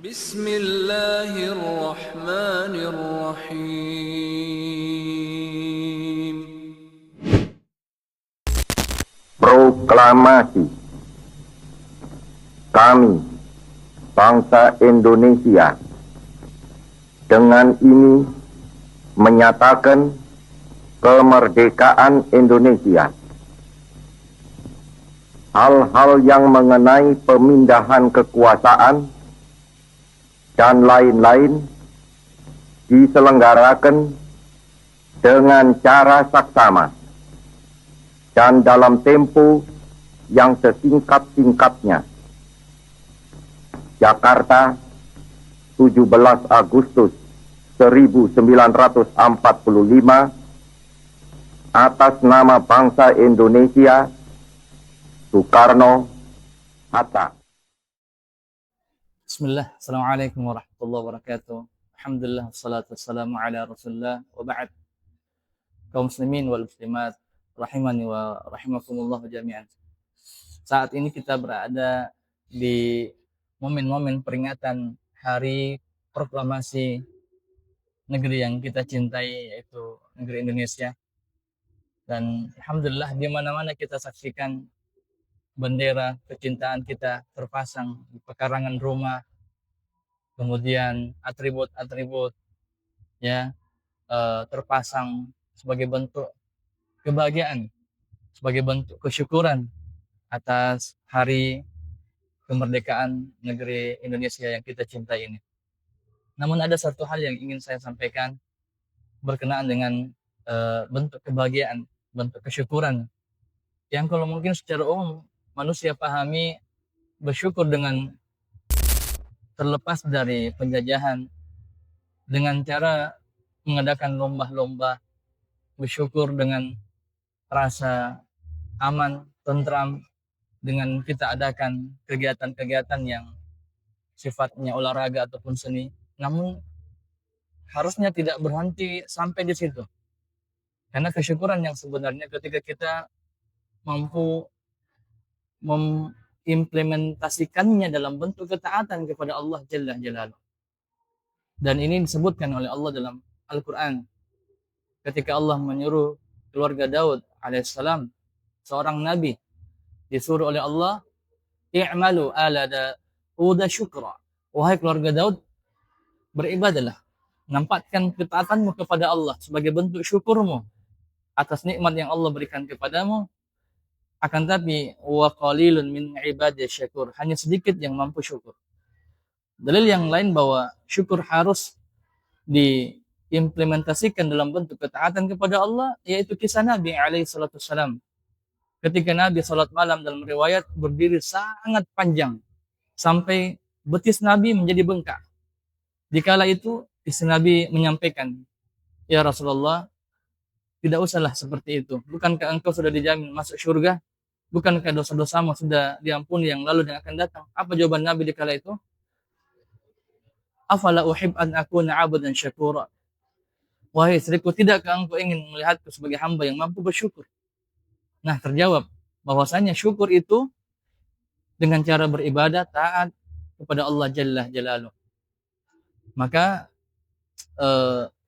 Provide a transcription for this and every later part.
Bismillahirrahmanirrahim. Proklamasi. Kami, bangsa Indonesia, dengan ini menyatakan kemerdekaan Indonesia. Hal-hal yang mengenai pemindahan kekuasaan dan lain-lain diselenggarakan dengan cara saksama dan dalam tempo yang sesingkat-singkatnya. Jakarta, 17 Agustus 1945, atas nama bangsa Indonesia, Soekarno, Hatta. Bismillah, Assalamualaikum warahmatullahi wabarakatuh. Alhamdulillah, wassalatu wassalamu ala rasulullah wa ba'd. Kaum muslimin wal muslimat, rahimani wa rahimakumullah jami'an. Saat ini kita berada di momen-momen peringatan Hari Proklamasi negeri yang kita cintai, yaitu negeri Indonesia. Dan alhamdulillah, di mana-mana kita saksikan bendera kecintaan kita terpasang di pekarangan rumah, kemudian atribut-atribut ya terpasang sebagai bentuk kebahagiaan, sebagai bentuk kesyukuran atas hari kemerdekaan negeri Indonesia yang kita cintai ini. Namun ada satu hal yang ingin saya sampaikan berkenaan dengan bentuk kebahagiaan, bentuk kesyukuran yang kalau mungkin secara umum manusia pahami bersyukur dengan terlepas dari penjajahan, dengan cara mengadakan lomba-lomba, bersyukur dengan rasa aman, tentram, dengan kita adakan kegiatan-kegiatan yang sifatnya olahraga ataupun seni. Namun harusnya tidak berhenti sampai di situ. Karena kesyukuran yang sebenarnya ketika kita mampu mengimplementasikannya dalam bentuk ketaatan kepada Allah Jalla Jalaluh. Dan ini disebutkan oleh Allah dalam Al-Quran. Ketika Allah menyuruh keluarga Daud alaihissalam, seorang nabi, disuruh oleh Allah, i'malu ala Dauda syukra. Wahai keluarga Daud, beribadalah. Nampakkan ketaatanmu kepada Allah sebagai bentuk syukurmu atas nikmat yang Allah berikan kepadamu. Akan tapi wa qalilun min ibadiy syakur, hanya sedikit yang mampu syukur. Dalil yang lain bahwa syukur harus diimplementasikan dalam bentuk ketaatan kepada Allah, yaitu kisah Nabi alaihi salatu wassalam. Ketika Nabi salat malam, dalam riwayat berdiri sangat panjang sampai betis Nabi menjadi bengkak. Dikala itu istri Nabi menyampaikan, "Ya Rasulullah, tidak usahlah seperti itu. Bukankah engkau sudah dijamin masuk surga? Bukankah dosa-dosamu sudah diampuni yang lalu dan akan datang?" Apa jawaban Nabi di kala itu? "Afala uhib an akuna 'abdan syakura." Wahai istriku, tidakkah engkau ingin melihatku sebagai hamba yang mampu bersyukur? Nah, terjawab bahwasanya syukur itu dengan cara beribadah, taat kepada Allah Jalla Jalaluh. Maka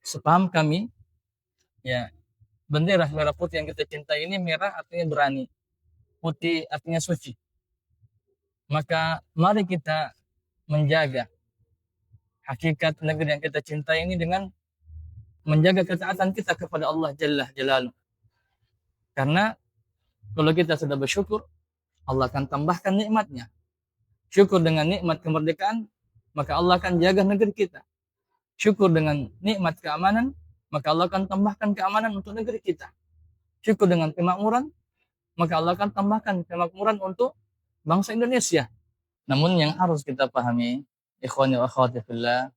sepaham kami, ya, bendera merah putih yang kita cintai ini, merah artinya berani, putih artinya suci. Maka mari kita menjaga hakikat negeri yang kita cintai ini dengan menjaga ketaatan kita kepada Allah Jalla Jalaluh. Karena kalau kita sudah bersyukur, Allah akan tambahkan nikmatnya. Syukur dengan nikmat kemerdekaan, maka Allah akan jaga negeri kita. Syukur dengan nikmat keamanan, maka Allah akan tambahkan keamanan untuk negeri kita. Syukur dengan kemakmuran, maka Allah akan tambahkan kemakmuran untuk bangsa Indonesia. Namun yang harus kita pahami, ikhwani wa akhwati fillah,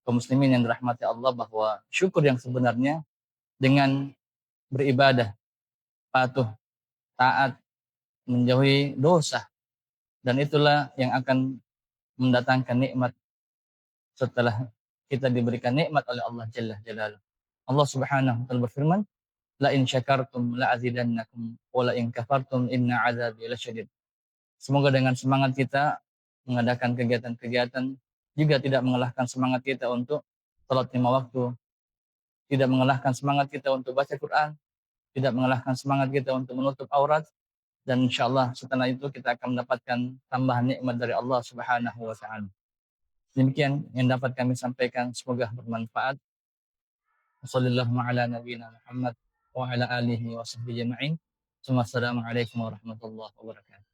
kaum muslimin yang dirahmati Allah, bahwa syukur yang sebenarnya dengan beribadah, patuh, taat, menjauhi dosa, dan itulah yang akan mendatangkan nikmat setelah kita diberikan nikmat oleh Allah Jalla Jalaluh. Allah Subhanahu wa taala berfirman, "La in syakartum la azidannakum wa la in kafartum inna azabi lasyadid." Semoga dengan semangat kita mengadakan kegiatan-kegiatan juga tidak mengalahkan semangat kita untuk salat 5 waktu, tidak mengalahkan semangat kita untuk baca Quran, tidak mengalahkan semangat kita untuk menutup aurat, dan insyaallah setelah itu kita akan mendapatkan tambahan nikmat dari Allah Subhanahu wa taala. Demikian yang dapat kami sampaikan, semoga bermanfaat. Wassallallahu ala nabiyyina Muhammad wa ala alihi wa sahbihi ajma'in. Assalamualaikum warahmatullahi wabarakatuh.